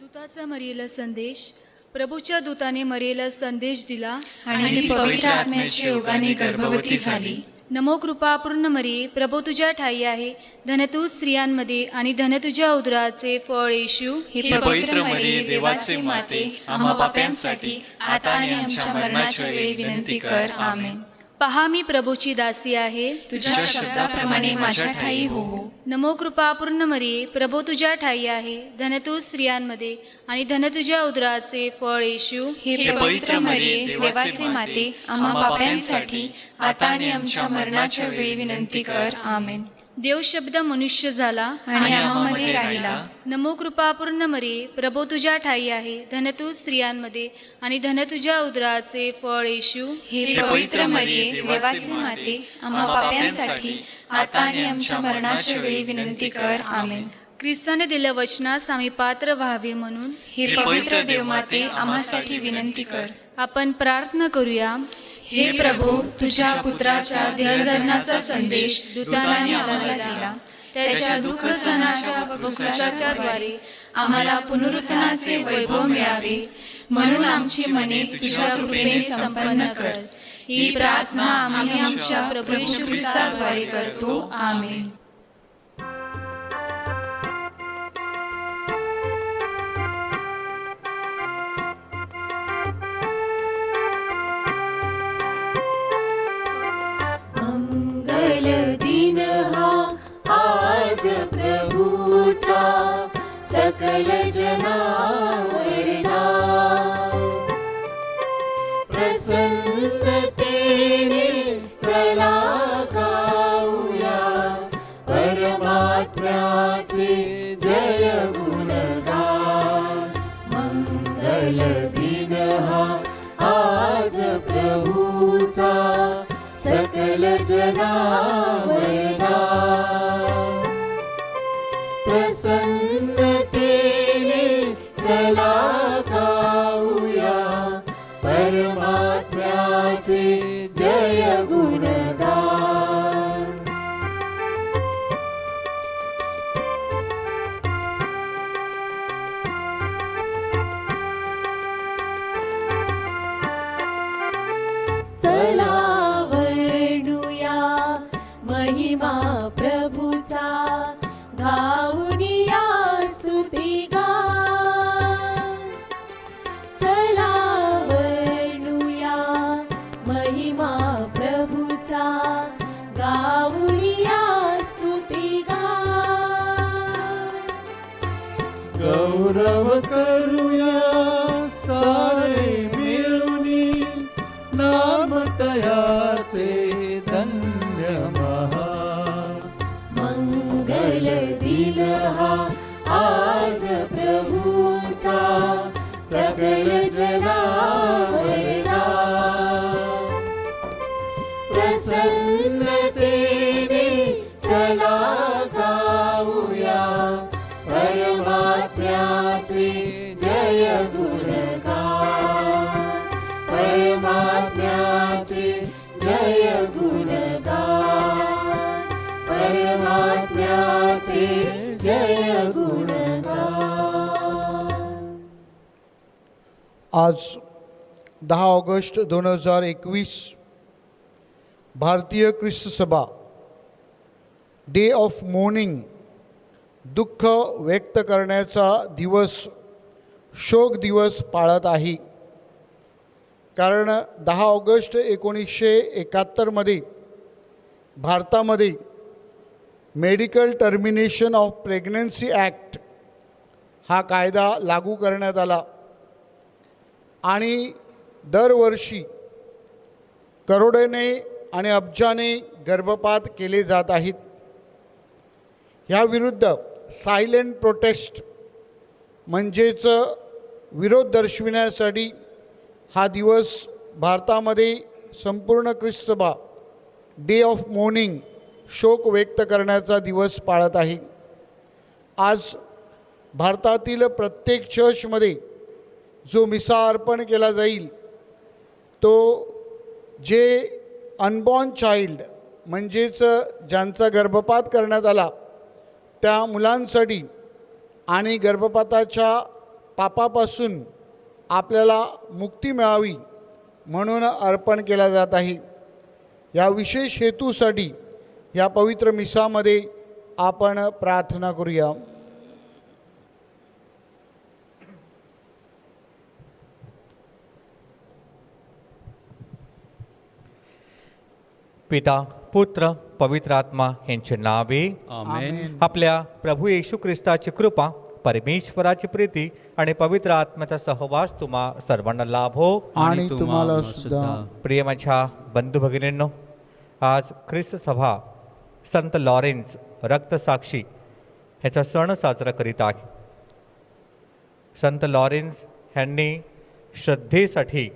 दूताचा मरियेला संदेश. प्रभूच्या दूताने मरियेला संदेश दिला आणि ती पवित्र आत्म्याच्या योगाने गर्भवती झाली. नमो कृपापूर्ण मरिये, प्रभू तुझ्या ठाई आहे. धन तू स्त्रियांमध्ये आणि धन तुझ्या उदराचे फळ येशू. हे पवित्र मरिये, देवाचे माते, आम्हा पाप्यांसाठी आता आणि आमच्या मरणाच्या वेळी विनंती कर. आमेन. पहा, मी प्रभूची दासी आहे. तुझ्या शब्दाप्रमाणे माझ्या ठाई हो. नमो कृपापूर्ण मरिये, प्रभू तुझ्या ठाई आहे. धन तू स्त्रियांमध्ये आणि धन तुझ्या उदराचे फळ येशू. हे पवित्र मरिये, देवाचे माते, आम्हा पाप्यांसाठी आता आणि आमच्या मरणाच्या वेळी विनंती कर. आमेन. देव शब्द मनुष्य झाला आणि आम्हामध्ये राहिला. नमो कृपापूर्ण मरिये, प्रभू तुझ्या ठाई आहे. धन तू स्त्रियांमध्ये आणि धन तुझ्या उदराचे फळ येशू. हे पवित्र मरिये, देवाचे माते, आम्हा पाप्यांसाठी आता आणि आमच्या मरणाच्या वेळी विनंती कर. आमेन. ख्रिस्ताने दिल्या वचनास आम्ही पात्र व्हावे म्हणून हे पवित्र देवमाते, आम्हासाठी विनंती कर. आपण प्रार्थना करूया. हे प्रभू, तुझ्या पुत्राच्या देहधर्माचा संदेश दूताने आम्हाला दिला. त्याच्या दुःख सहनाच्या उपवासाच्या द्वारे आम्हाला पुनरुत्थानाचे वैभव मिळावे, म्हणून आमची मने तुझ्या कृपेने संपन्न कर. ही प्रार्थना आम्ही आमच्या प्रभू येशू ख्रिस्ताद्वारे करतो. आमेन. दिन हा आज प्रभूचा, सकल जनावरना प्रसन्नतेने चला गाऊया परमात्म्याचे जय गुणगान. मंगल दिन हा आज प्रभूचा, सकल जनावरना प्रसन्नतेने चला गाऊया परमात्म्याचे जय गुणगान. चला महिमा प्रभूचा, गाऊनिया स्तुती गान. चला वर्णूया महिमा प्रभूचा, गाऊनिया स्तुती गान. गौरव करूया सारे मिळूनी, नाम तयाचे धन्य महा. मंगल दिन हा आज प्रभूचा, सकल जनावरना प्रसन्नतेने चला गाऊया परमात्म्याचे जय गुणगान. परमात्म्याचे जय गुणगान. परमात्म्याचे जय गुणगान. आज 10 ऑगस्ट 2021 भारतीय ख्रिस्त सभा डे ऑफ मॉर्निंग, दुःख व्यक्त करण्याचा दिवस, शोक दिवस पाळत आहे. कारण 10 ऑगस्ट 1971 भारतामध्ये medical termination of pregnancy act हा कायदा लागू करण्यात आला आणि दरवर्षी करोडोने आणि अब्जाने गर्भपात केले जात आहेत. ह्याविरुद्ध सायलेंट प्रोटेस्ट म्हणजेच विरोध दर्शविण्यासाठी हा दिवस भारतामध्ये संपूर्ण ख्रिस्त सभा डे ऑफ मॉर्निंग, शोक व्यक्त करण्याचा दिवस पाळत आहे. आज भारतातील प्रत्येक चर्चमध्ये जो मिसा अर्पण केला जाईल तो जे अनबॉर्न चाइल्ड म्हणजेच ज्यांचा गर्भपात करण्यात आला त्या मुलांसाठी आणि गर्भपाताच्या पापापासून आपल्याला मुक्ती मिळावी म्हणून अर्पण केला जात आहे. या विशेष हेतूसाठी या पवित्र मिसामध्ये आपण प्रार्थना करूया. पिता पुत्र पवित्र आत्मा यांचे नावे आमेन. आपल्या प्रभू येशू ख्रिस्ताची कृपा, परमेश्वराची प्रीती आणि पवित्र आत्म्याचा सहवास तुम्हा सर्वांना लाभो. आणि तुम्हाला सुद्धा. प्रिय माझ्या बंधू भगिनींनो, आज ख्रिस्त सभा संत लॉरेन्स रक्तसाक्षी ह्याचा सण साजरा करीत आहे. संत लॉरेन्स ह्यांनी श्रद्धेसाठी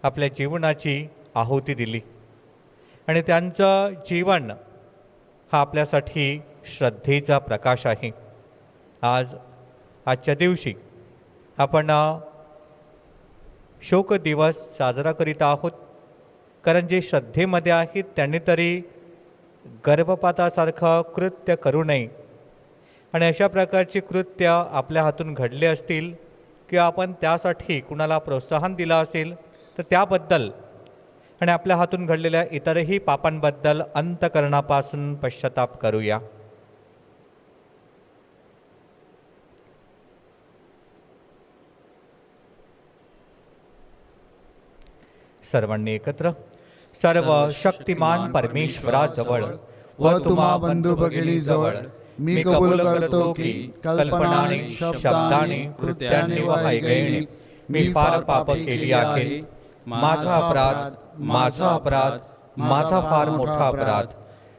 आपल्या जीवनाची आहुती दिली आणि त्यांचं जीवन हा आपल्यासाठी श्रद्धेचा प्रकाश आहे. आजच्या दिवशी आपण शोक दिवस साजरा करीत आहोत, कारण जे श्रद्धेमध्ये आहेत त्यांनी तरी गर्भपातासारखं कृत्य करू नये. आणि अशा प्रकारचे कृत्य आपल्या हातून घडले असतील किंवा आपण त्यासाठी कुणाला प्रोत्साहन दिलं असेल तर त्याबद्दल आणि आपल्या हातून घडलेल्या इतरही पापांबद्दल अंतःकरणापासून पश्चाताप करूया. सर्वांनी एकत्र. सर्व शक्तिमान परमेश्वराजवळ व तुम्हा बंधू भगिनीजवळ मी कबूल करतो की कल्पनाने, शब्दाने, कृत्याने व ऐगयेने मी फार पाप केली आहे. माझा अपराध, माझा अपराध, माझा फार मोठा अपराध.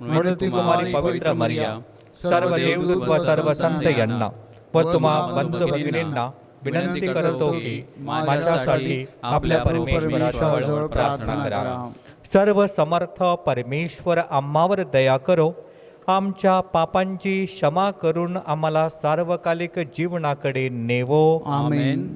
म्हणून ती कुमारी पवित्र मरिया, सर्व देवदूत व सर्व संत यांना व तुम्हा बंधू भगिनींना विनंती करतो की माझ्यासाठी आपल्या परमेश्वराजवळ प्रार्थना करा. सर्व समर्थ परमेश्वर आम्हावर दया करो, आमच्या पापांची क्षमा करून आम्हाला सार्वकालिक जीवनाकडे नेवो. आमेन.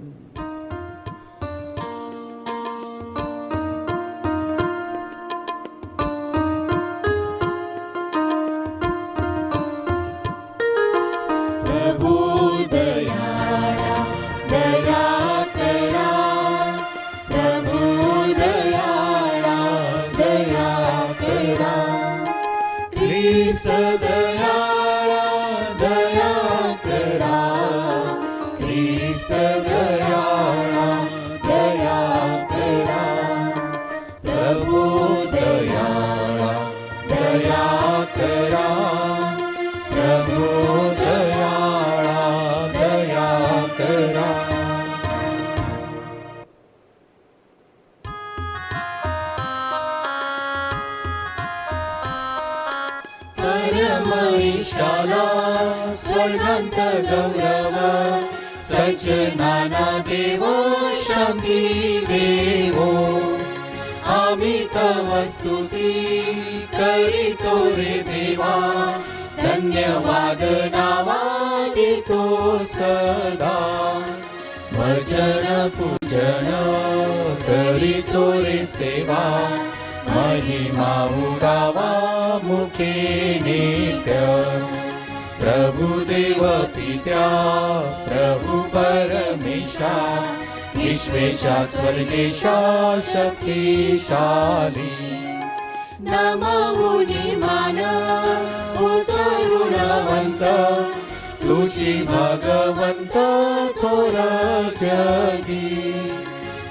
स्वर्गांत गौरव सज्जनाना देवो शांती देवो. आम्ही तव स्तुती करीतो रे देवा, धन्यवाद नावा देतो सदा. भजन पूजन करीतो रे सेवा, महिमा उगावा मुखे नित्य. प्रभु देव पित्या प्रभु परमेशा, विश्वेशा स्वर्गेशा शक्तिशाली. नमोनी मान उतरुणवंत, तुझी भगवंत थोर जगी.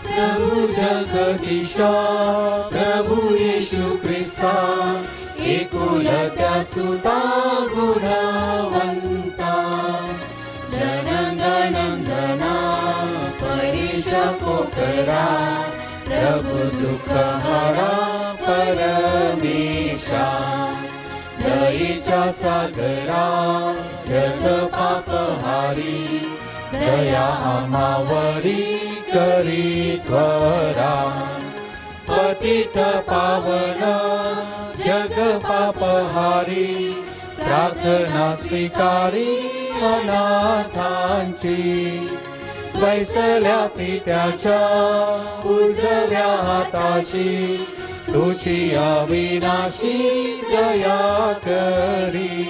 प्रभु जगदीशा प्रभु येशू ख्रिस्ता, एकुलत्या सुता गुणवंता. जनगणंदना परेश पोकरा, प्रभु दुःख हरा परमेशा. दयेच्या सागरा जग पापहारी, दया आम्हावरी करी त्वरा. पतित पावन जग पापहारी, प्रार्थना स्वीकारी अनाथांची. वैसल्या पित्याच्या उजव्या हाताशी, तुझी अविनाशी दया करी.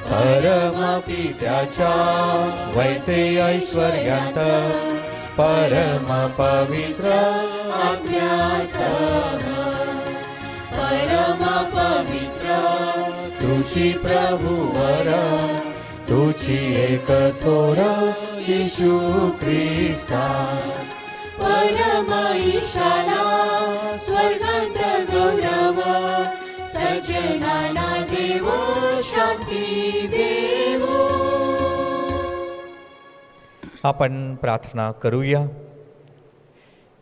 परमपित्याच्या वैसे ऐश्वर्यात परम पवित्र आत्म्यासह परम पवित्र तुझी प्रभूवर तुझी एक थोर येशू ख्रिस्ता परम ईशाला स्वर्गांत गौरव सज्जनाना देव शांती देव. आपण प्रार्थना करूया.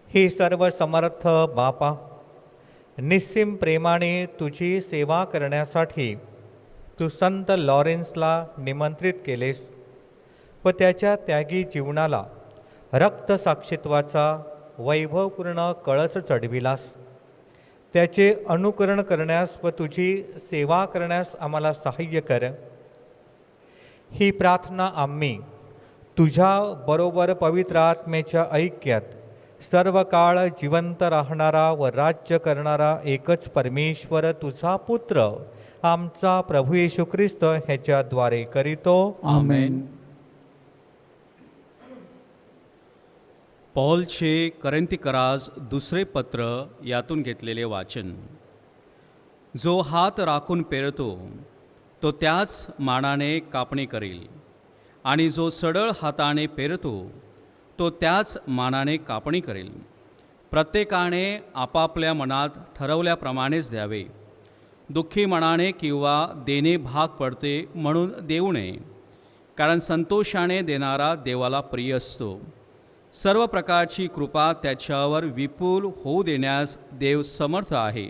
हे सर्व समर्थ बापा, निस्सीम प्रेमाने तुझी सेवा करण्यासाठी तू संत लॉरेन्सला निमंत्रित केलेस व त्याच्या त्यागी जीवनाला रक्तसाक्षित्वाचा वैभवपूर्ण कळस चढविलास. त्याचे अनुकरण करण्यास व तुझी सेवा करण्यास आम्हाला सहाय्य कर. ही प्रार्थना आम्ही तुझ्या बरोबर पवित्र आत्म्याच्या ऐक्यात सर्व काळ जिवंत राहणारा व राज्य करणारा एकच परमेश्वर तुझा पुत्र आमचा प्रभू येशू ख्रिस्त ह्याच्याद्वारे करीतो. आमेन. पॉलचे करंथीकरास दुसरे पत्र यातून घेतलेले वाचन. जो हात राखून पेरतो तो त्याच मानाने कापणी करील, आणि जो सडळ हाताने पेरतो तो त्याच मानाने कापणी करेल. प्रत्येकाने आपापल्या मनात ठरवल्याप्रमाणेच द्यावे, दुःखी मनाने किंवा देणे भाग पडते म्हणून देऊ नये, कारण संतोषाने देणारा देवाला प्रिय असतो. सर्व प्रकारची कृपा त्याच्यावर विपुल होऊ देण्यास देव समर्थ आहे,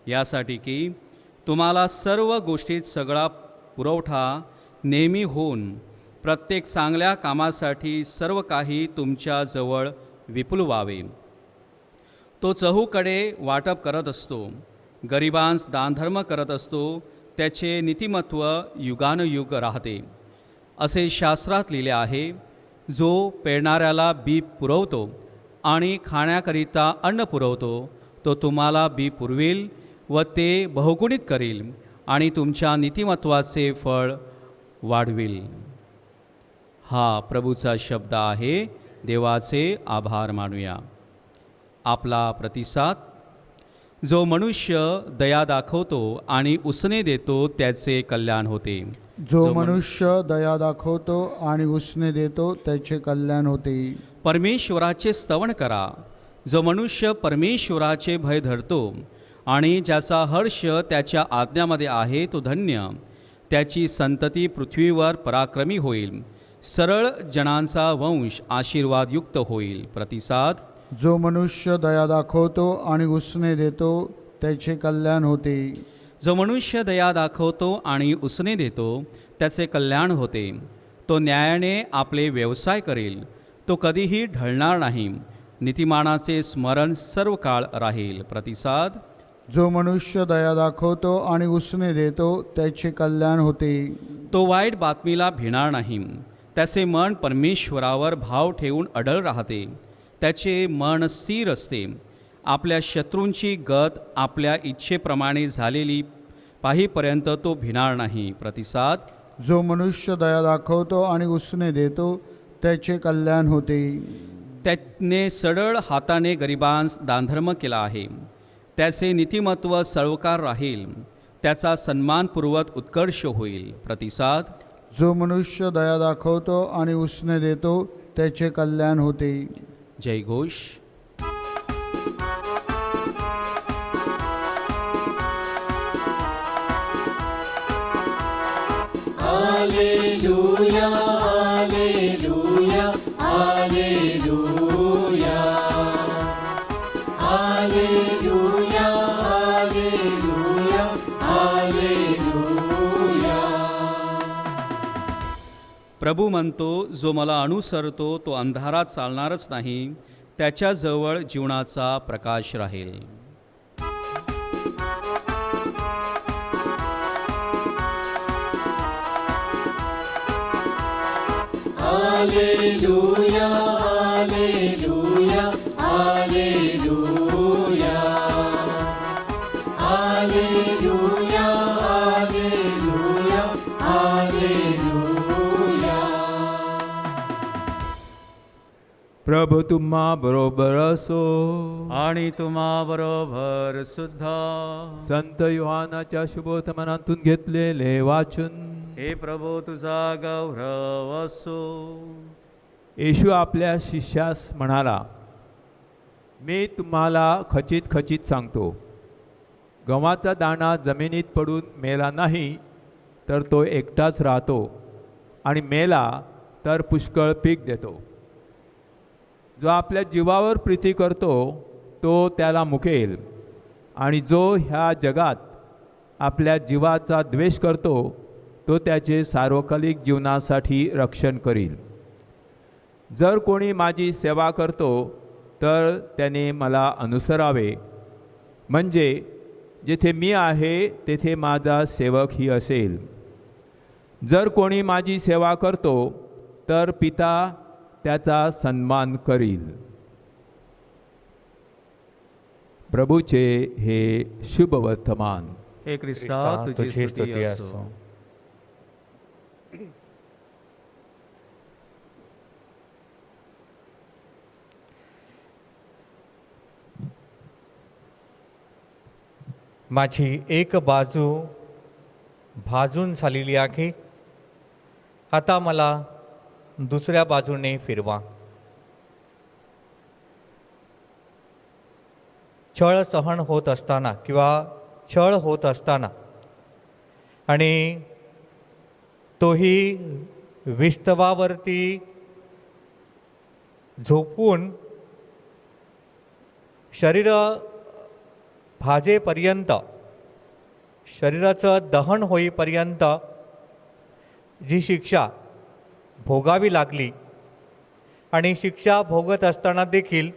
यासाठी की तुम्हाला सर्व गोष्टीत सगळा पुरवठा नेहमी होऊन प्रत्येक चांगल्या कामासाठी सर्व काही तुमच्याजवळ विपुल व्हावे. तो चहूकडे वाटप करत असतो, गरिबांस दानधर्म करत असतो, त्याचे नीतिमत्व युगानुयुग राहते. असे शास्त्रात लिहिले आहे, जो पेरणाऱ्याला बी पुरवतो आणि खाण्याकरिता अन्न पुरवतो तो तुम्हाला बी पुरवेल व ते बहुगुणित करील आणि तुमच्या नीतिमत्वाचे फळ वाढविल. हा प्रभूचा शब्द आहे. देवाचे आभार मानूया. आपला प्रतिसाद. जो मनुष्य दया दाखवतो आणि उसने देतो त्याचे कल्याण होते. जो मनुष्य दया दाखवतो आणि उसने देतो त्याचे कल्याण होते. परमेश्वराचे स्तवन करा. जो मनुष्य परमेश्वराचे भय धरतो आणि ज्याचा हर्ष त्याच्या आज्ञामध्ये आहे तो धन्य. त्याची संतती पृथ्वीवर पराक्रमी होईल. सरळ जनांचा वंश आशीर्वादयुक्त होईल. प्रतिसाद. जो मनुष्य दया दाखवतो आणि उसने देतो त्याचे कल्याण होते. जो मनुष्य दया दाखवतो आणि उसने देतो त्याचे कल्याण होते. तो न्यायाने आपले व्यवसाय करेल. तो कधीही ढळणार नाही. नीतिमानाचे स्मरण सर्व काळ राहील. प्रतिसाद. जो मनुष्य दया दाखवतो आणि उसने देतो त्याचे कल्याण होते. तो वाईट बातमीला भिणार नाही. त्याचे मन परमेश्वरावर भाव ठेवून अडळ राहते. त्याचे मन स्थिर असते. आपल्या शत्रूंची गत आपल्या इच्छेप्रमाणे झालेली पाहीपर्यंत तो भिणार नाही. प्रतिसाद. जो मनुष्य दया दाखवतो आणि उसने देतो त्याचे कल्याण होते. त्याने सरळ हाताने गरिबांस दानधर्म केला आहे. त्याचे नीतिमत्व सळवकार राहील. त्याचा सन्मानपूर्वक उत्कर्ष होईल. प्रतिसाद. जो मनुष्य दया दाखवतो आणि उसने देतो त्याचे कल्याण होते. जयघोष. Alleluia, Alleluia, Alleluia. Alleluia, Alleluia, Alleluia. प्रभू म्हणतो, जो मला अनुसरतो तो अंधारात चालणारच नाही, त्याच्याजवळ जीवनाचा प्रकाश राहील. Alleluia, Alleluia, Alleluia. Alleluia, Alleluia, Alleluia. प्रभू तुम्हा बरोबर असो. आणि तुम्हा बरोबर सुद्धा. संत योहानाच्या शुभोतमनातून घेतलेले वाचन. हे प्रभू तुझा गौरव असो. येशू आपल्या शिष्यास म्हणाला, मी तुम्हाला खचित खचित सांगतो, गव्हाचा दाणा जमिनीत पडून मेला नाही तर तो एकटाच राहतो, आणि मेला तर पुष्कळ पीक देतो. जो आपल्या जीवावर प्रीती करतो तो त्याला मुकेल, आणि जो ह्या जगात आपल्या जीवाचा द्वेष करतो तो त्याचे सार्वकालिक जीवनासाठी रक्षण करील. जर कोणी माझी सेवा करतो तर त्याने मला अनुसरावे, म्हणजे जेथे मी आहे तेथे माझा सेवकही असेल. जर कोणी माझी सेवा करतो तर पिता त्याचा सन्मान करील. प्रभूचे हे शुभ वर्तमान. हे ख्रिस्ता तुझी स्तुती असो. माझी एक बाजू भाजून झालेली आहे, आता मला दुसऱ्या बाजूने फिरवा. छळ सहन होत असताना किंवा छळ होत असताना आणि तोही विस्तवावरती झोपून शरीर भाजेपर्यंत, शरीराचं दहन होईपर्यंत जी शिक्षा भोगावी लागली, आणि शिक्षा भोगत असताना देखील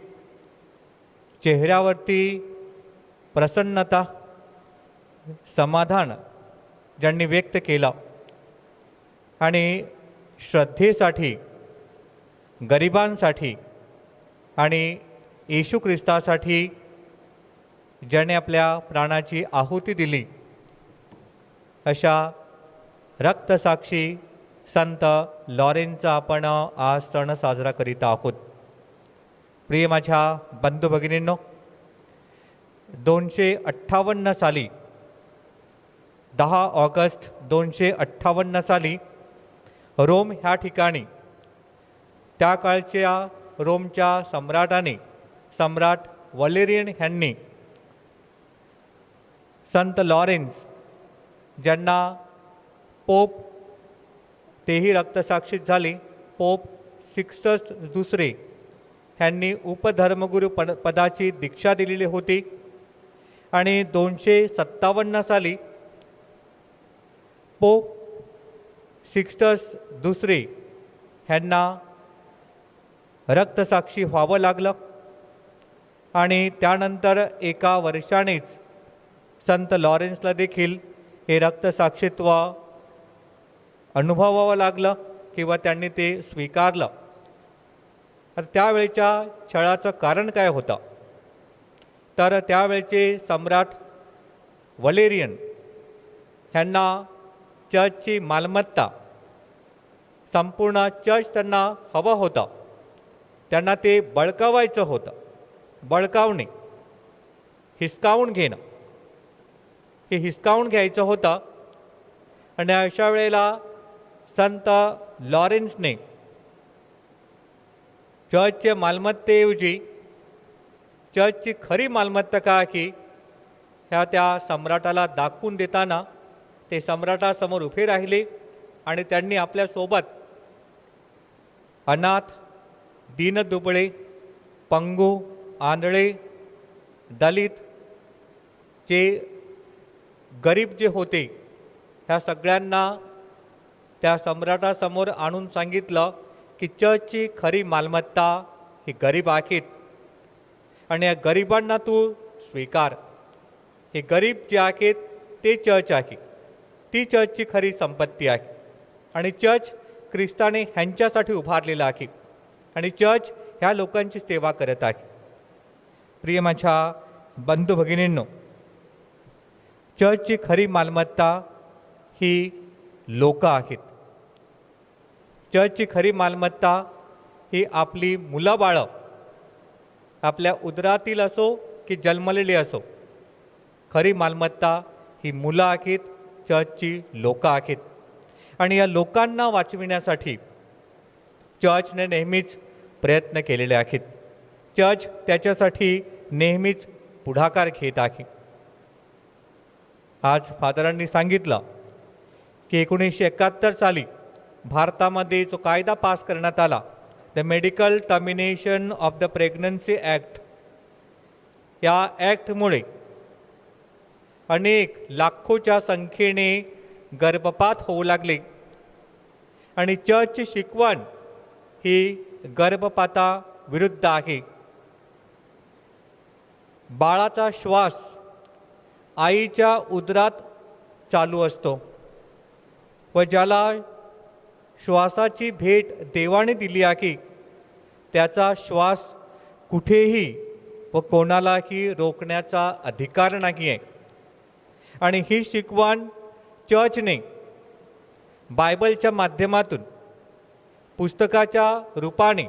चेहऱ्यावरती प्रसन्नता, समाधान ज्यांनी व्यक्त केलं, आणि श्रद्धेसाठी, गरिबांसाठी आणि येशू ख्रिस्तासाठी ज्याने आपल्या प्राणाची आहुती दिली, अशा रक्तसाक्षी संत लॉरेनचा आपण आज सण साजरा करीत आहोत. प्रिय माझ्या बंधू भगिनींनो, 258 साली 10 ऑगस्ट 258 साली रोम ह्या ठिकाणी त्या काळच्या रोमच्या सम्राटाने, सम्राट वलेरियन ह्यांनी संत लॉरेन्स, ज्यांना पोप, तेही रक्तसाक्षीत झाले, पोप सिक्स्टस दुसरे ह्यांनी उपधर्मगुरू पदाची दीक्षा दिलेली होती. आणि 257 साली पोप सिक्स्टस दुसरे ह्यांना रक्तसाक्षी व्हावं लागलं, आणि त्यानंतर एका वर्षानेच संत लॉरेन्सला देखील हे रक्तसाक्षीत्व अनुभवावं लागलं किंवा त्यांनी ते स्वीकारलं. तर त्यावेळच्या छळाचं कारण काय होतं, तर त्यावेळचे सम्राट वलेरियन ह्यांना चर्चची मालमत्ता, संपूर्ण चर्च त्यांना हवं होतं, त्यांना ते बळकावायचं होतं. बळकावणे, हिसकावून घेणं, हे हिसकावून घ्यायचं होतं. आणि अशा वेळेला संत लॉरेन्सने चर्चच्या मालमत्तेऐवजी चर्चची खरी मालमत्ता का की ह्या त्या सम्राटाला दाखवून देताना ते सम्राटासमोर उभे राहिले, आणि त्यांनी आपल्यासोबत अनाथ, दीनदुबळे, पंगू, आंधळे, दलित, जे गरीब जे होते, ह्या सगळ्यांना त्या सम्राटासमोर आणून सांगितलं की चर्चची खरी मालमत्ता ही गरीब आहेत, आणि या गरिबांना तू स्वीकार. हे गरीब जे आहेत ते चर्च आहे, ती चर्चची खरी संपत्ती आहे, आणि चर्च ख्रिस्ताने ह्यांच्यासाठी उभारलेला आहे, आणि चर्च ह्या लोकांची सेवा करत आहे. प्रिय माझ्या बंधू भगिनींनो, चर्चची खरी मालमत्ता ही लोक आहेत. चर्चची खरी मालमत्ता ही आपली मुलं बाळं आपल्या उदरातील असो की जन्मलेली असो, खरी मालमत्ता ही मुलं आहेत, चर्चची लोकं आहेत. आणि या लोकांना वाचविण्यासाठी चर्चने नेहमीच प्रयत्न केलेले आहेत. चर्च त्याच्यासाठी नेहमीच पुढाकार घेत आहे. आज फादरांनी सांगितलं की 1971 साली भारतामध्ये जो कायदा पास करण्यात आला, the medical termination of the pregnancy act, या ॲक्टमुळे अनेक लाखोच्या संख्येने गर्भपात होऊ लागले आणि चर्चची शिकवण ही गर्भपाताविरुद्ध आहे. बाळाचा श्वास आईच्या उदरात चालू असतो व ज्याला श्वासाची भेट देवाने दिली आहे त्याचा श्वास कुठेही व कोणालाही रोखण्याचा अधिकार नाही आहे. आणि ही शिकवण चर्चने बायबलच्या माध्यमातून पुस्तकाच्या रूपाने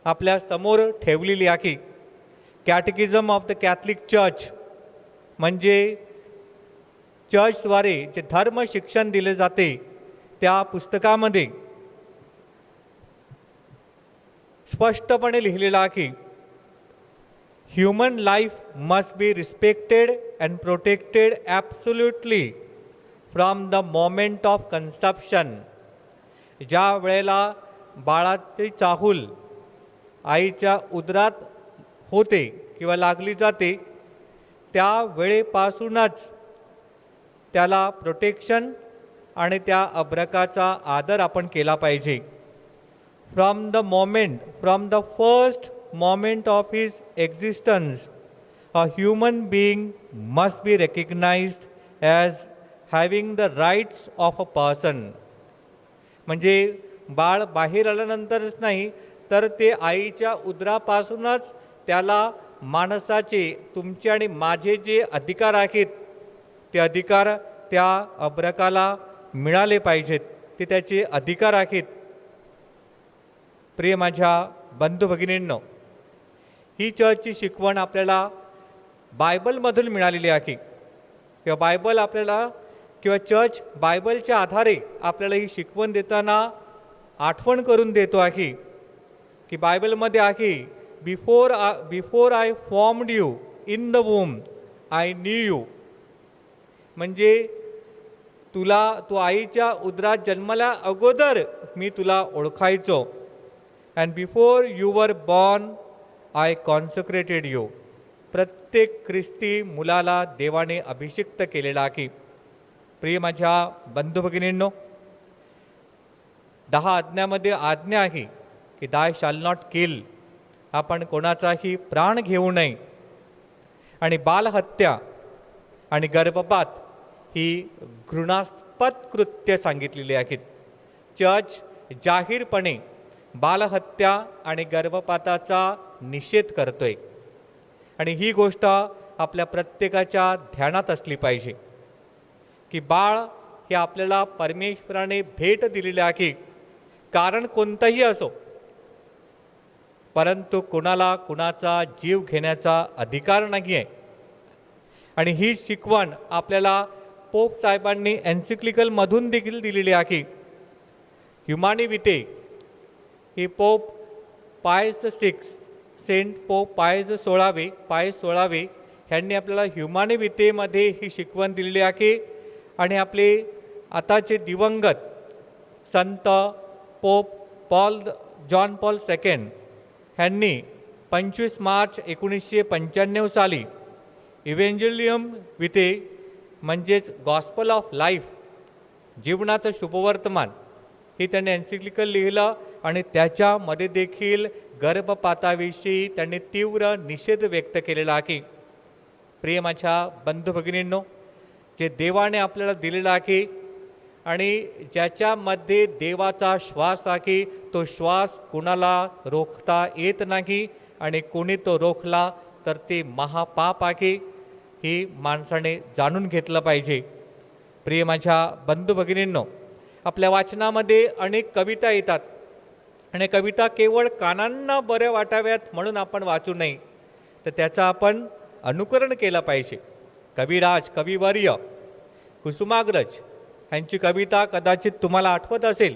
आपल्या समोर ठेवलेली आहे. कॅटेकिझम ऑफ द कॅथलिक चर्च म्हणजे चर्चद्वारे जे धर्म शिक्षण दिले जाते त्या पुस्तकामध्ये स्पष्टपणे लिहिलेलं आहे, human life must be respected and protected absolutely from the moment of conception. ज्या वेळेला बाळाची चाहूल आईच्या उदरात होते किंवा लागली जाते त्या वेळेपासूनच त्याला प्रोटेक्शन आणि त्या अभ्रकाचा आदर आपण केला पाहिजे. From the first moment of his existence, a human being must be recognized as having the rights of a person. म्हणजे बाळ बाहेर आल्यानंतरच नाही तर ते आईच्या उदरापासूनच त्याला माणसाचे, तुमचे आणि माझे जे अधिकार आहेत ते अधिकार त्या अभ्रकाला मिळाले पाहिजेत. ते त्याचे अधिकार आहेत. प्रिय माझ्या बंधू भगिनींनो, ही चर्चची शिकवण आपल्याला बायबलमधून मिळालेली आहे किंवा बायबल आपल्याला किंवा चर्च बायबलच्या आधारे आपल्याला ही शिकवण देताना आठवण करून देतो आहे की बायबलमध्ये आहे, before I formed you in the womb I knew you. म्हणजे तू आईच्या उदरात जन्माला अगोदर मी तुला ओळखायचो. And before you were born I consecrated you. प्रत्येक ख्रिस्ती मुलाला देवाने अभिषिक्त केलेला आहे. प्रिय माझ्या बंधू भगिनींनो, 10 आज्ञामध्ये आज्ञा आहे की दाय शाल नॉट किल, आपण कोणाचाही प्राण घेऊ नये. आणि बालहत्या आणि गर्भपात ही घृणास्पद कृत्य सांगितलेली आहेत. चर्च जाहीरपणे बालहत्या आणि गर्भपाताचा निषेध करतोय आणि ही गोष्ट आपल्या प्रत्येकाच्या ध्यानात असली पाहिजे की बाळ हे आपल्याला परमेश्वराने भेट दिलेले आहे. कारण कोणतंही असो, परंतु कुणाचा जीव घेण्याचा अधिकार नाही आहे. आणि ही शिकवण आपल्याला पोप साहेबांनी एन्सिक्लिकलमधून देखील दिलेली आहे. ह्युमानी विते ही पोप पायस 6, सेंट पोप पायस 16 ह्यांनी आपल्याला ह्युमानी वितेमध्ये ही शिकवण दिलेली आहे. आणि आपले आताचे दिवंगत संत पोप जॉन पॉल II ह्यांनी 25 मार्च 1995 साली इव्हेंजलियम विते म्हणजेच गॉस्पल ऑफ लाईफ, जीवनाचं शुभवर्तमान, हे त्यांनी एन्सिक्लिकल लिहिलं आणि त्याच्यामध्ये देखील गर्भपाताविषयी त्यांनी तीव्र निषेध व्यक्त केलेला आहे. प्रिय माझ्या बंधू भगिनींनो, जे देवाने आपल्याला दिलेलं आहे आणि ज्याच्यामध्ये देवाचा श्वास आहे, तो श्वास कुणाला रोखता येत नाही आणि कोणी तो रोखला तर ते महापाप आहे, ही माणसाने जाणून घेतलं पाहिजे. प्रिय माझ्या बंधू भगिनींनो, आपल्या वाचनामध्ये अनेक कविता येतात आणि कविता केवळ कानांना बऱ्या वाटाव्यात म्हणून आपण वाचू नये, तर त्याचं आपण अनुकरण केलं पाहिजे. कविराज कविवर्य कुसुमाग्रज यांची कविता कदाचित तुम्हाला आठवत असेल.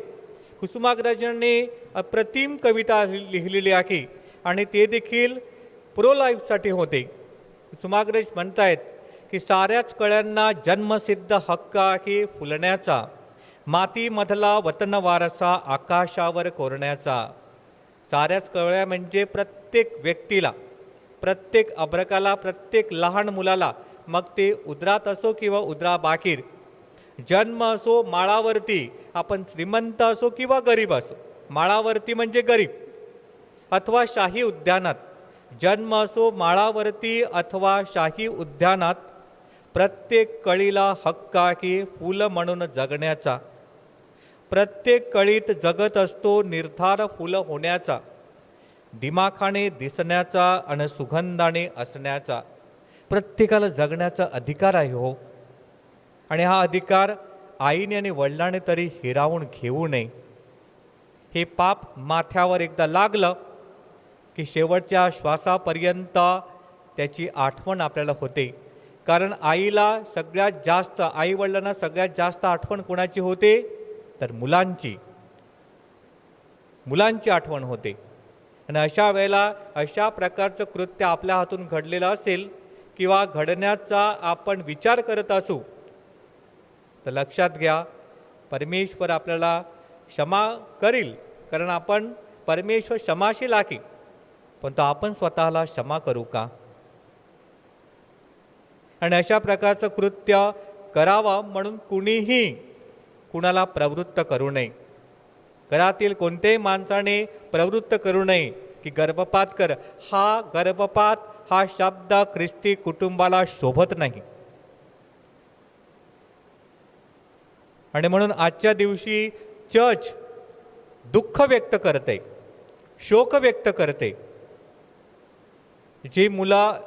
कुसुमाग्रजांनी अप्रतिम कविता लिहिलेली आहे आणि ते देखील प्रो लाईफसाठी होते. कुसुमाग्रज म्हणतायत की साऱ्याच कळ्यांना जन्मसिद्ध हक्क आहे फुलण्याचा, मातीमधला वतन वारसा आकाशावर कोरण्याचा. साऱ्याच कळ्या म्हणजे प्रत्येक व्यक्तीला, प्रत्येक अभ्रकाला, प्रत्येक लहान मुलाला, मग ते उदरात असो किंवा उदराबाहेर, जन्म असो माळावरती, आपण श्रीमंत असो किंवा गरीब असो, माळावरती म्हणजे गरीब, अथवा शाही उद्यानात, जन्म असो माळावरती अथवा शाही उद्यानात, प्रत्येक कळीला हक्क आहे फूल म्हणून जगण्याचा. प्रत्येक कळीत जगत असतो निर्धार फुल होण्याचा, दिमाखाने दिसण्याचा आणि सुगंधाने असण्याचा. प्रत्येकाला जगण्याचा अधिकार आहे हो. आणि हा अधिकार आईने आणि वडिलांनी तरी हिरावून घेऊ नये. हे पाप माथ्यावर एकदा लागलं की शेवटच्या श्वासापर्यंत त्याची आठवण आपल्याला होते. कारण आईला सगळ्यात जास्त, आई वडिलांना सगळ्यात जास्त आठवण कोणाची होते, तर मुलांची आठवण होते. आणि अशा वेळेला अशा प्रकारचं कृत्य आपल्या हातून घडलेलं असेल किंवा घडण्याचा आपण विचार करत असू, तर लक्षात घ्या परमेश्वर आपल्याला क्षमा करील, कारण आपण परमेश्वर क्षमाशील आहे. पण तो आपण स्वतःला क्षमा करू का? आणि अशा प्रकारचं कृत्य करावं म्हणून कुणीही कुणाला प्रवृत्त करू नये. घरातील कोणत्याही माणसाने प्रवृत्त करू नये की गर्भपात कर. हा गर्भपात हा शब्द ख्रिस्ती कुटुंबाला शोभत नाही. आणि म्हणून आजच्या दिवशी चर्च दुःख व्यक्त करते, शोक व्यक्त करते. जी मुलं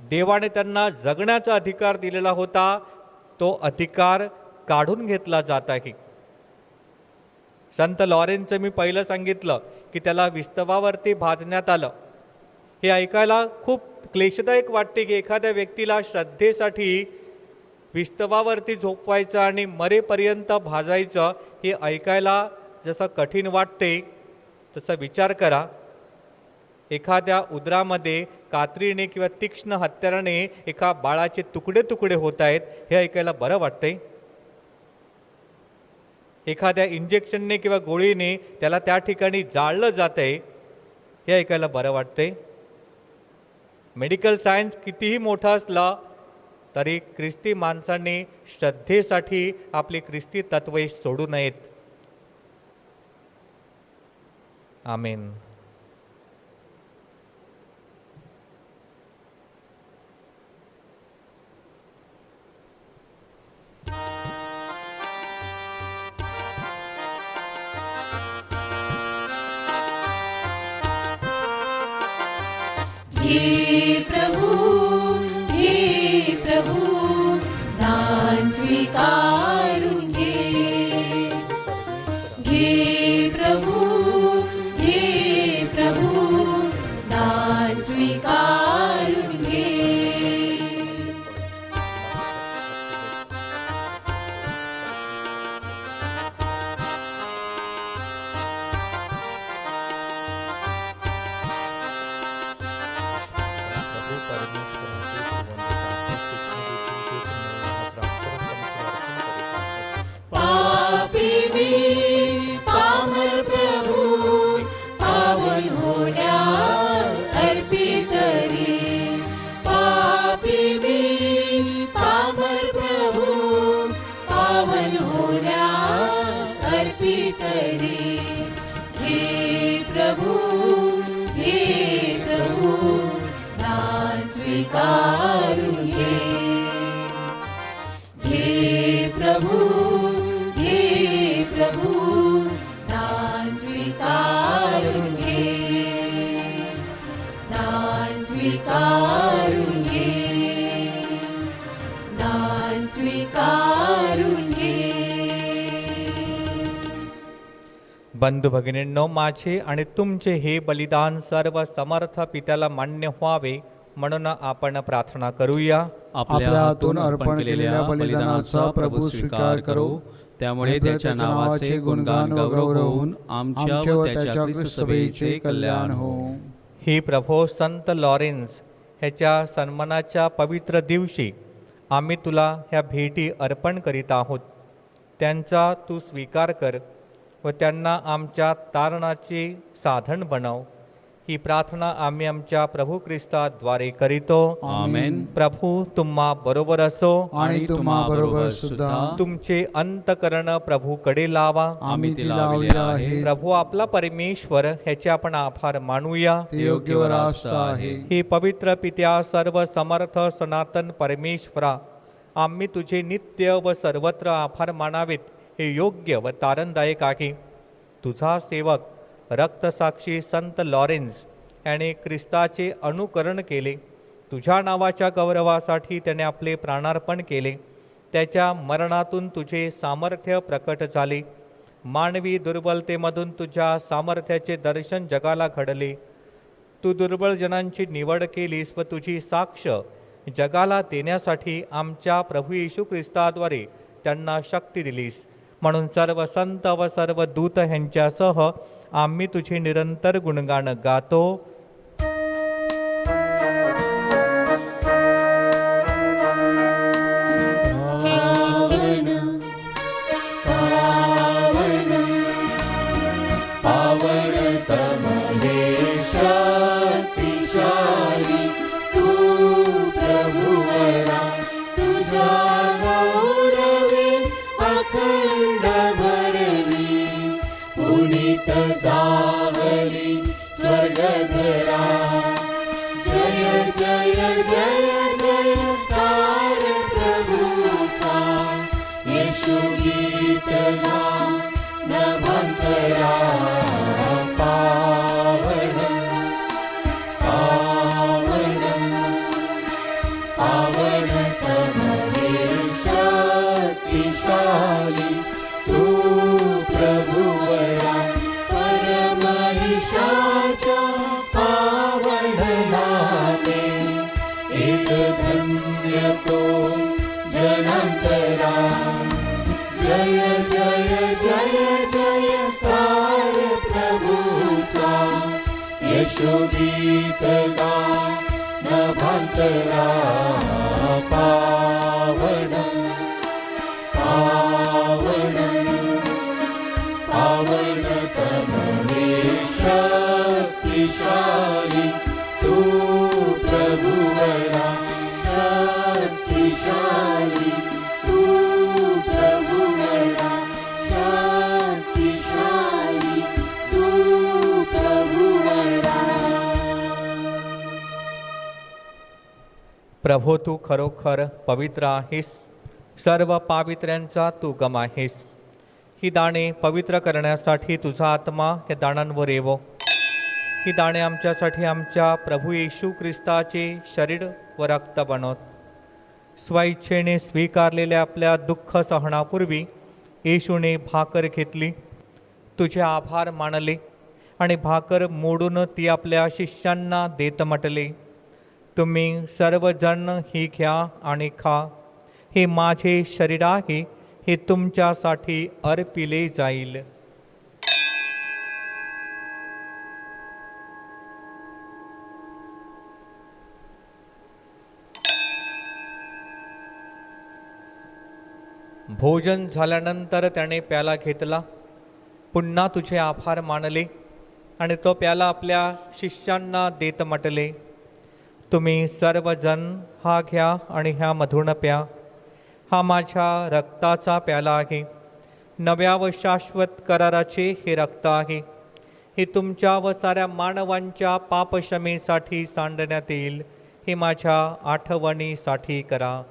देवाने त्यांना जगण्याचा अधिकार दिलेला होता, तो अधिकार काढून घेतला जात आहे. संत लॉरेन्सचं मी पहिलं सांगितलं की त्याला विस्तवावरती भाजण्यात आलं. हे ऐकायला खूप क्लेशदायक वाटते की एखाद्या व्यक्तीला श्रद्धेसाठी विस्तवावरती झोपवायचं आणि मरेपर्यंत भाजायचं. हे ऐकायला जसं कठीण वाटते तसा विचार करा. एखाद्या उदरामध्ये कात्रीने किंवा तीक्ष्ण हत्याराने एका बाळाचे तुकडे तुकडे होत आहेत, हे ऐकायला बरं वाटते. एखाद्या इंजेक्शनने किंवा गोळीने त्याला त्या ठिकाणी जाळलं जात आहे, हे ऐकायला बरं वाटते. मेडिकल सायन्स कितीही मोठं असलं तरी ख्रिस्ती माणसांनी श्रद्धेसाठी आपली ख्रिस्ती तत्त्वे सोडू नयेत. आमेन. हे प्रभु दान स्वीकारून घे. घे प्रभु दान स्वीकारून घे. पापी मी पामर प्रभु पावन होण्या अर्पित रे. पापी मी पामर प्रभु पावन होण्या अर्पित रे. हे प्रभु दान स्वीकारून घे. हे प्रभु दान स्वीकारून घे. दान स्वीकारून घे. दान स्वीकारून घे. बंधू भगिनींनो, माझे आणि तुमचे हे बलिदान सर्व समर्थ पित्याला मान्य व्हावे म्हणून आपण प्रार्थना करूया. आपल्या हातून अर्पण केलेल्या बलिदानाचा प्रभू स्वीकार करो. त्यामुळे त्याच्या नावाचे गुणगान गौरव होऊन आमच्या व त्याच्या ख्रिस्त सभेचे कल्याण हो. ही प्रभो संत लॉरेन्स ह्याच्या सन्मानाच्या पवित्र दिवशी आम्ही तुला ह्या भेटी अर्पण करीत आहोत. त्यांचा तू स्वीकार कर व त्यांना आमच्या तारणाचे साधन बनव. ही प्रार्थना आम्ही आमच्या प्रभू ख्रिस्ताद्वारे करीतो. आमेन. प्रभू तुम्हा बरोबर असो आणि तुम्हा बरोबर सुद्धा. तुमचे अंतकरण प्रभूकडे लावा. आम्ही ती लावले आहे. प्रभू आपला परमेश्वर ह्याचे आपण आभार मानूया. ते योग्य व रास्त आहे. हे पवित्र पित्या सर्व समर्थ सनातन परमेश्वरा, आम्ही तुझे नित्य व सर्वत्र आभार मानावेत हे योग्य व तारणदायक आहे. तुझा सेवक रक्तसाक्षी संत लॉरेन्स याने ख्रिस्ताचे अनुकरण केले. तुझ्या नावाच्या गौरवासाठी त्याने आपले प्राणार्पण केले. त्याच्या मरणातून तुझे सामर्थ्य प्रकट झाले. मानवी दुर्बलतेमधून तुझ्या सामर्थ्याचे दर्शन जगाला घडले. तू दुर्बळ जनांची निवड केलीस व तुझी साक्ष जगाला देण्यासाठी आमच्या प्रभू येशू ख्रिस्ताद्वारे त्यांना शक्ती दिलीस. म्हणून सर्व संत व सर्व दूत ह्यांच्यासह आम्ही तुझे निरंतर गुणगान गातो. प्रभो, तू खरोखर पवित्र आहेस. सर्व पावित्र्यांचा तू गम आहेस. ही दाणे पवित्र करण्यासाठी तुझा आत्मा या दाणांवर येवो. ही दाणे आमच्यासाठी आमच्या प्रभू येशू ख्रिस्ताचे शरीर व रक्त बनवत. स्वइच्छेने स्वीकारलेल्या आपल्या दुःख सहनापूर्वी येशूने भाकर घेतली, तुझे आभार मानले आणि भाकर मोडून ती आपल्या शिष्यांना देत म्हटले, तुम्ही सर्वजण ही घ्या आणि खा. हे माझे शरीर आहे, हे तुमच्यासाठी अर्पिले जाईल. भोजन झाल्यानंतर त्याने प्याला घेतला, पुन्हा तुझे आभार मानले आणि तो प्याला आपल्या शिष्यांना देत म्हटले, तुम्ही सर्वजण हा घ्या आणि ह्यामधून प्या. हा माझ्या रक्ताचा प्याला आहे. नव्या व शाश्वत कराराचे हे रक्त आहे. हे तुमच्या व साऱ्या मानवांच्या पापक्षमेसाठी सांडण्यात येईल. हे माझ्या आठवणीसाठी करा.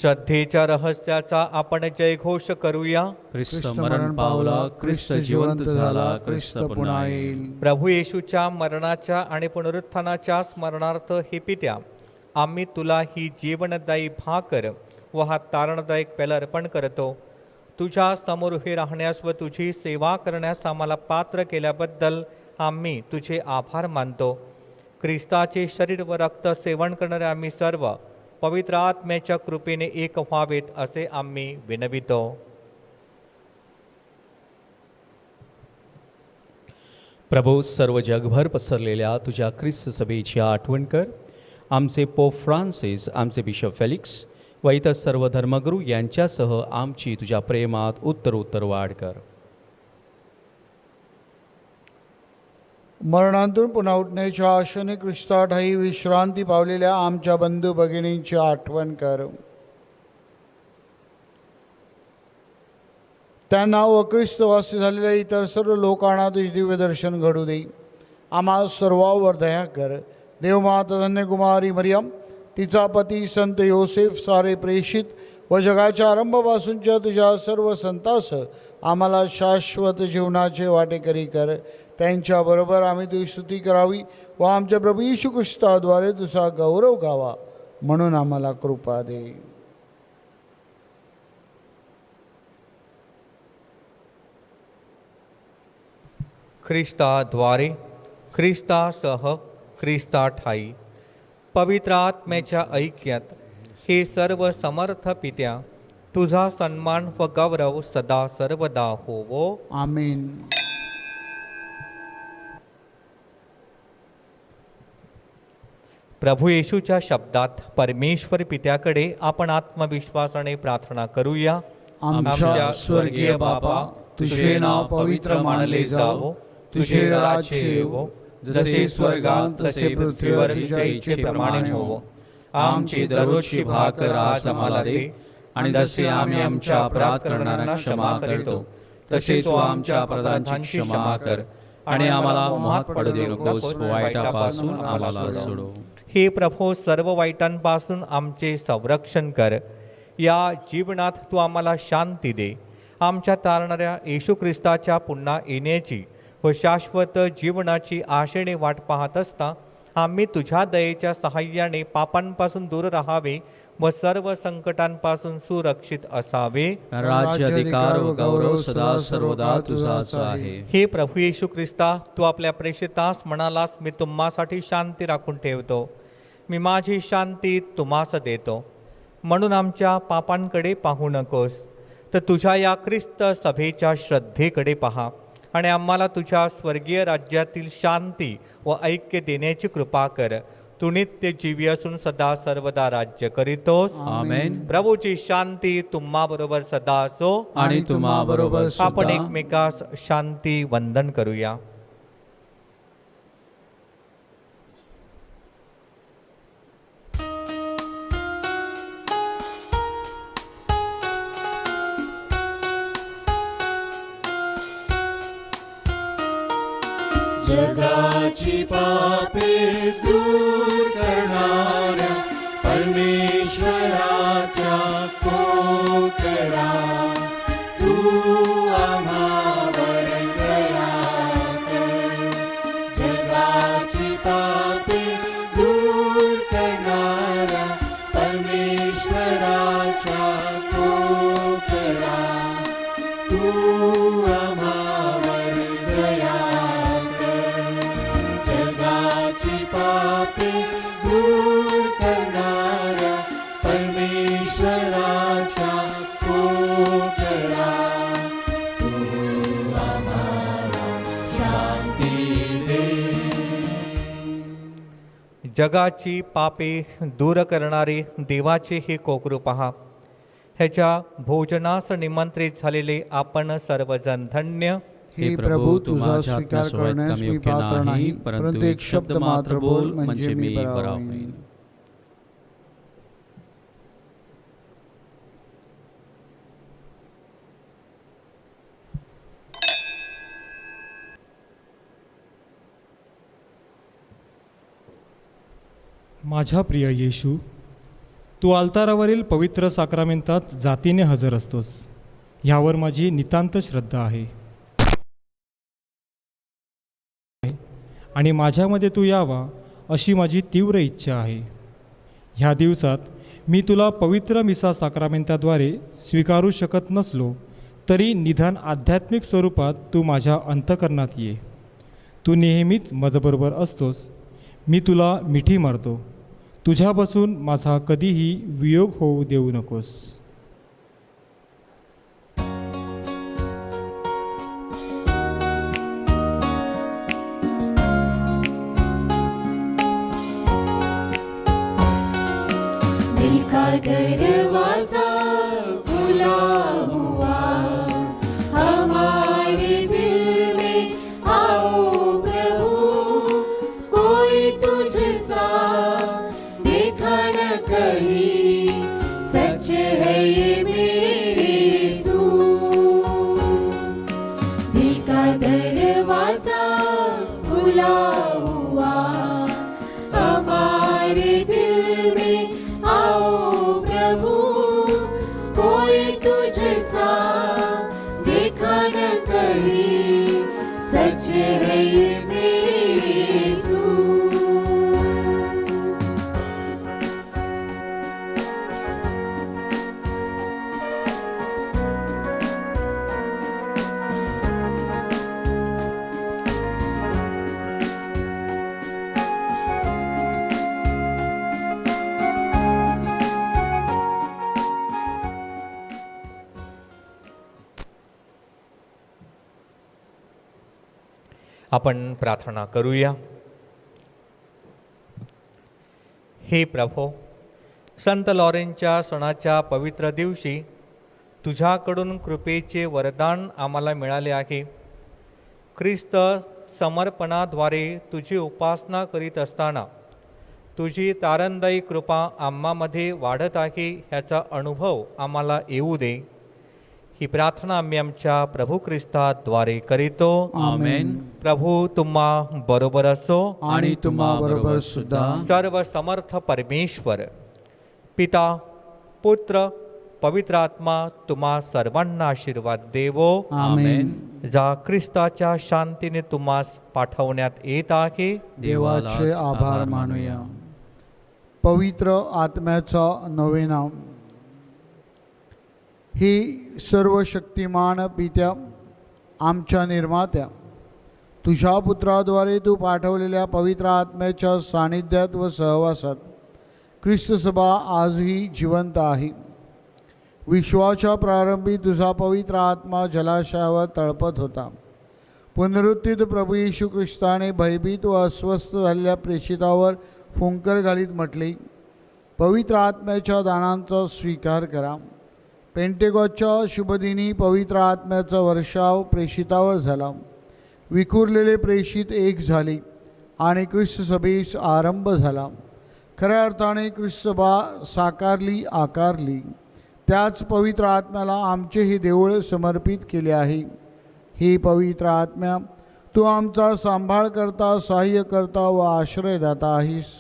श्रद्धेच्या रहस्याचा आपण जयघोष करूया. ख्रिस्त मरण पावला, ख्रिस्त जिवंत झाला, ख्रिस्त पुन्हा येईल. प्रभू येशूच्या मरणाच्या आणि पुनरुत्थानाच्या स्मरणार्थ हे पित्या, आम्ही तुला ही जीवनदायी भाकर व हा तारणदायक पेल अर्पण करतो. तुझ्या समोर उभे राहण्यास व तुझी सेवा करण्यास आम्हाला पात्र केल्याबद्दल आम्ही तुझे आभार मानतो. ख्रिस्ताचे शरीर व रक्त सेवन करणारे आम्ही सर्व पवित्र आत्म्याच्या कृपेने एक व्हावेत असे आम्ही विनवितो. प्रभू, सर्व जगभर पसरलेल्या तुझ्या ख्रिस्त सभेची आठवण कर. आमचे पोप फ्रान्सिस, आमचे बिशप फेलिक्स व इतर सर्व धर्मगुरू यांच्यासह आमची तुझ्या प्रेमात उत्तरोत्तर वाढ कर. मरणांतून पुन्हा उठण्याच्या आशेने ख्रिस्ताठायी विश्रांती पावलेल्या आमच्या बंधू भगिनींची आठवण कर. त्यांना व ख्रिस्तवासी झालेल्या इतर सर्व लोकांना तुझे दिव्य दर्शन घडू दे. आम्हा सर्वांवर दया कर. देवमाता धन्यकुमारी मरियम, तिचा पती संत योसेफ, सारे प्रेषित व जगाच्या आरंभापासूनच्या तुझ्या सर्व संतांसह आम्हाला शाश्वत जीवनाचे वाटेकरी कर. त्यांच्याबरोबर आम्ही तुझी स्तुती करावी व आमच्या प्रभू येशू ख्रिस्ताद्वारे तुझा गौरव गावा, म्हणून आम्हाला कृपा दे. ख्रिस्ताद्वारे, ख्रिस्तासह, ख्रिस्ताठायी पवित्र आत्म्याच्या ऐक्यात हे सर्व समर्थ पित्या, तुझा सन्मान व गौरव सदा सर्वदा होवो. आमीन. प्रभू येशूच्या शब्दात परमेश्वर पित्याकडे आपण आत्मविश्वासाने प्रार्थना करूया. आमच्या स्वर्गीय बापा, तुझे नाव पवित्र मानले जावो, तुझे राज्य येवो, जसे स्वर्गात तसे पृथ्वीवर तुझ्या इच्छेप्रमाणे होवो. आमची दररोजची भाकर आज आम्हाला दे, आणि जसे आम्ही आमच्या अपराध करणाऱ्यांना क्षमा करतो, तसे तू आमच्या अपराधांची क्षमा कर, आणि आम्हाला मोहात पडू दे नकोस, वाईटापासून आम्हाला सोडव. हे प्रभो, सर्व वाईटांपासून आमचे संरक्षण कर. या जीवनात तू आम्हाला शांती दे. आमच्या तारणाऱ्या येशू ख्रिस्ताच्या पुन्हा येण्याची व शाश्वत जीवनाची आशेने वाट पाहत असता आम्ही तुझ्या दयेच्या सहाय्याने पापांपासून दूर राहावे व सर्व संकटांपासून सुरक्षित असावे. राज्य, अधिकार व गौरव सदा सर्वदा तुझाच आहे. हे प्रभू येशू ख्रिस्ता, तू आपल्या प्रेषितास म्हणालास, मी तुम्हासाठी शांती राखून ठेवतो, मी माझी शांती तुम्हास देतो. म्हणून आमच्या पापांकडे पाहू नकोस, तर तुझ्या या ख्रिस्त सभेच्या श्रद्धेकडे पहा आणि आम्हाला तुझ्या स्वर्गीय राज्यातील शांती व ऐक्य देण्याची कृपा कर. तू नित्य जीवी असून सदा सर्वदा राज्य करीतोस. आमेन. प्रभूची शांती तुम्हा बरोबर सदा असो. आणि तुम्हा बरोबर आपण एकमेकास शांती वंदन करूया. जगाची पापे दूर करणाऱ्या परमेश्वराच्या कोकरा, तू आम्हावर दया कर. जगाची पापे दूर करणाऱ्या परमेश्वराच्या कोकरा, तू आम्हावर दया पापे दूर करणाऱ्या परमेश्वराच्या कोकरा, तू आम्हाला शांती दे. जगाची पापे दूर करणारे देवाचे हे कोकरू पहा. ह्याच्या भोजनास निमंत्रित झालेले आपण सर्वजण धन्य. हे प्रभू, तुझा स्वीकार करण्यास मी पात्र नाही, परंतु एक शब्द मात्र बोल, म्हणजे मी बरा होईन. माझा प्रिय येशू, तू अल्तारावरील पवित्र साक्रामेंतात जातीने हजर असतोस, ह्यावर माझी नितांत श्रद्धा आहे आणि माझ्यामध्ये तू यावा अशी माझी तीव्र इच्छा आहे. ह्या दिवसात मी तुला पवित्र मिसा साक्रामेंताद्वारे स्वीकारू शकत नसलो तरी निदान आध्यात्मिक स्वरूपात तू माझ्या अंतःकरणात ये. तू नेहमीच माझ्याबरोबर असतोस. मी तुला मिठी मारतो. तुझ्यापासून माझा कधीही वियोग होऊ देऊ नकोस. दिल का दरवाजा खुला हुआ, हमारे दिल में आओ प्रभु, कोई तुझसा देखा न कहीं, सच है ये मेरे यीशु. दिल का दरवाजा खुला हुआ, हमारे दिल में आओ प्रभु, कोई तुझसा देखा न कहीं, सच है ये मेरे यीशु. आपण प्रार्थना करूया. हे प्रभो, संत लॉरेनच्या सणाच्या पवित्र दिवशी तुझ्याकडून कृपेचे वरदान आम्हाला मिळाले आहे. ख्रिस्त समर्पणाद्वारे तुझी उपासना करीत असताना तुझी तारणदायी कृपा आम्हामध्ये वाढत आहे ह्याचा अनुभव आम्हाला येऊ दे. ही प्रार्थना आम्ही आमच्या प्रभू ख्रिस्ताद्वारे करीतो. आमेन. प्रभू तुम्हा बरोबर असो आणि तुम्हा बरोबर सुद्धा. सर्व समर्थ परमेश्वर पिता, पुत्र, पवित्र आत्मा तुम्हा सर्वांना आशीर्वाद देवो. आमेन. जा ख्रिस्ताच्या शांतीने तुम्हास पाठवण्यात येत आहे. देवाचे आभार मानूया. पवित्र आत्म्याचा नवेना. ही सर्व शक्तिमान पित्या, आमच्या निर्मात्या, तुझ्या पुत्राद्वारे तू पाठवलेल्या पवित्र आत्म्याच्या सानिध्यात व सहवासात ख्रिस्त सभा आजही जिवंत आहे. विश्वाच्या प्रारंभी तुझा पवित्र आत्मा जलाशयावर तळपत होता. पुनरुत्थित प्रभू येशू ख्रिस्ताने भयभीत व अस्वस्थ झालेल्या प्रेषितावर फुंकर घालीत म्हटले, पवित्र आत्म्याच्या दानांचा स्वीकार करा. पेंटेकॉसच्या शुभदिनी पवित्र आत्म्याचा वर्षाव प्रेषितावर झाला. विखुरलेले प्रेषित एक झाले आणि ख्रिस्त सभेस आरंभ झाला. खऱ्या अर्थाने ख्रिस्त सभा साकारली, आकारली. त्याच पवित्र आत्म्याला आमचे हे देऊळ समर्पित केले आहे. हे पवित्र आत्म्या, तू आमचा सांभाळ करता, सहाय्य करता व आश्रयदाता आहेस.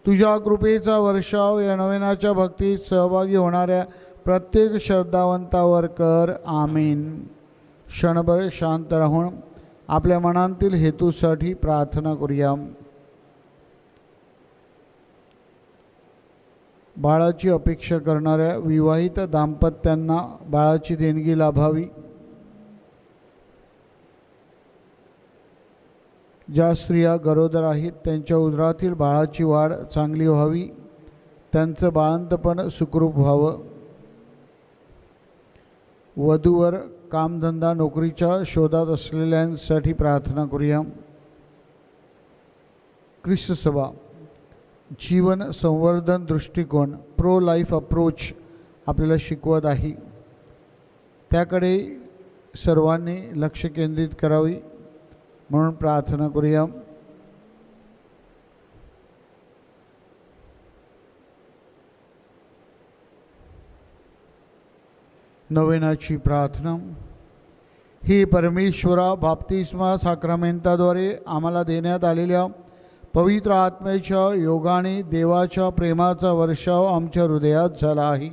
तुझ्या कृपेचा वर्षाव या नवीनाच्या भक्तीत सहभागी होणाऱ्या प्रत्येक श्रद्धावंतावर कर. आमीन. क्षणभर शांत राहून आपल्या मनातील हेतूसाठी प्रार्थना करूया. बाळाची अपेक्षा करणाऱ्या विवाहित दाम्पत्यांना बाळाची देणगी लाभावी. ज्या स्त्रिया गरोदर आहेत त्यांच्या उदरातील बाळाची वाढ चांगली व्हावी, त्यांचं बाळंतपण सुखरूप व्हावं. वधूवर कामधंदा नोकरीच्या शोधात असलेल्यांसाठी प्रार्थना करूया. ख्रिस्त सभा जीवन संवर्धन दृष्टिकोन, प्रो लाईफ अप्रोच आपल्याला शिकवत आहे. त्याकडे सर्वांनी लक्ष केंद्रित करावे म्हणून प्रार्थना करूया. नवेनाची प्रार्थना. हे परमेश्वरा, बाप्तिस्मा साक्रामेंताद्वारे आम्हाला देण्यात आलेल्या पवित्र आत्म्याच्या योगाने देवाच्या प्रेमाचा वर्षाव आमच्या हृदयात झाला आहे.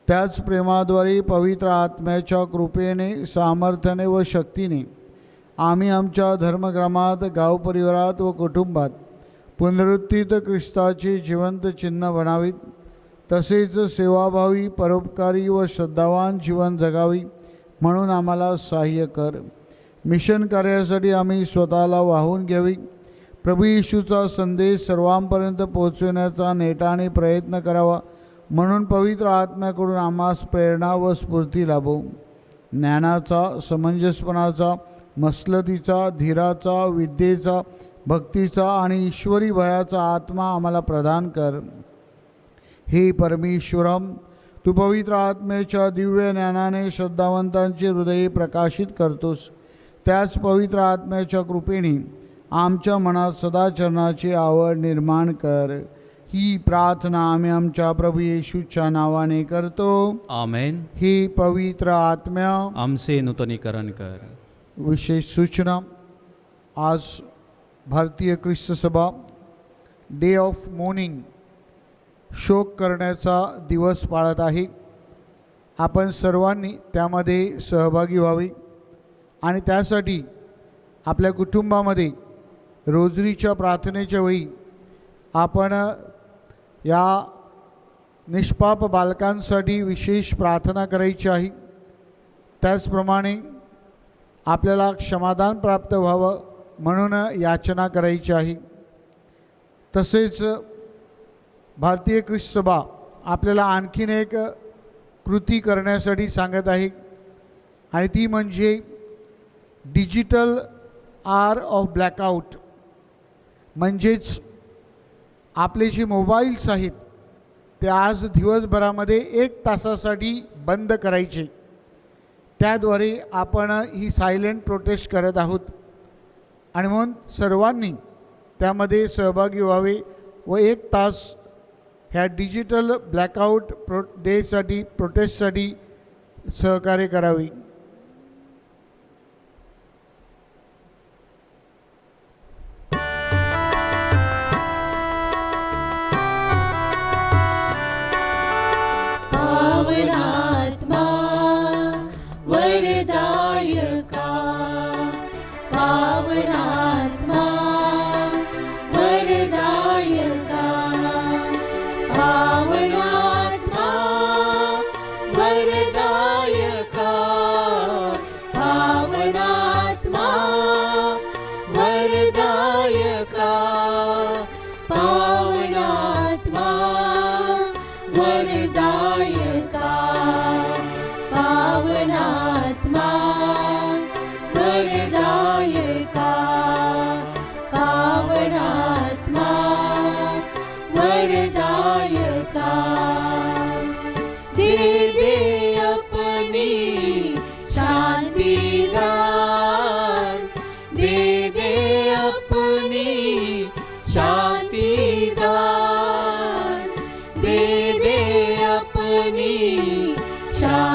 त्याच प्रेमाद्वारे पवित्र आत्म्याच्या कृपेने, सामर्थ्याने व शक्तीने आम्ही आमच्या धर्मग्रामात, गावपरिवारात व कुटुंबात पुनरुत्थित ख्रिस्ताचे जिवंत चिन्ह बनावीत. तसेच सेवाभावी, परोपकारी व श्रद्धावान जीवन जगावी म्हणून आम्हाला सहाय्य कर. मिशन कार्यासाठी आम्ही स्वतःला वाहून घ्यावी. प्रभू येशूचा संदेश सर्वांपर्यंत पोहोचविण्याचा नेटाने प्रयत्न करावा म्हणून पवित्र आत्म्याकडून आम्हास प्रेरणा व स्फूर्ती लाभो. ज्ञानाचा, समंजसपणाचा, मसलतीचा, धीराचा, विद्येचा, भक्तीचा आणि ईश्वरी भयाचा आत्मा आम्हाला प्रदान कर. हे परमेश्वरम, तू पवित्र आत्म्याच्या दिव्य ज्ञानाने श्रद्धावंतांचे हृदय प्रकाशित करतोस. त्याच पवित्र आत्म्याच्या कृपेने आमच्या मनात सदाचरणाची आवड निर्माण कर. ही प्रार्थना आम्ही आमच्या प्रभू येशूच्या नावाने करतो. आमेन. हे पवित्र आत्म्या, आमचे नूतनीकरण कर. विशेष सूचना. आज भारतीय ख्रिस्त सभा डे ऑफ मॉर्निंग, शोक करण्याचा दिवस पाळत आहे. आपण सर्वांनी त्यामध्ये सहभागी व्हावे आणि त्यासाठी आपल्या कुटुंबामध्ये रोजरीच्या प्रार्थनेच्या वेळी आपण या निष्पाप बालकांसाठी विशेष प्रार्थना करायची आहे. त्याचप्रमाणे आपल्याला क्षमादान प्राप्त व्हावं म्हणून याचना करायची आहे. तसेच भारतीय ख्रिस्त सभा आपल्याला आणखीन एक कृती करण्यासाठी सांगत आहे आणि ती म्हणजे डिजिटल आर ऑफ ब्लॅकआउट. म्हणजेच आपले जे मोबाईल्स आहेत ते आज दिवसभरामध्ये 1 तासासाठी बंद करायचे. त्याद्वारे आपण ही सायलेंट प्रोटेस्ट करत आहोत आणि म्हणून सर्वांनी त्यामध्ये सहभागी व्हावे व 1 तास ह्या डिजिटल ब्लॅकआउट डेसाठी, प्रोटेस्टसाठी सहकार्य करावे. पावनात्मा वरदायका, पावनात्मा वरदायका, पावनात्मा वरदायका, पावनात्मा वरदायका, पावनात्मा वरदायका, पावनात्मा वरदायका, पावनात्मा वरदायका. दे दे अपनी शांति दान, दे दे अपनी शांति दान, दे दे अपनी शांति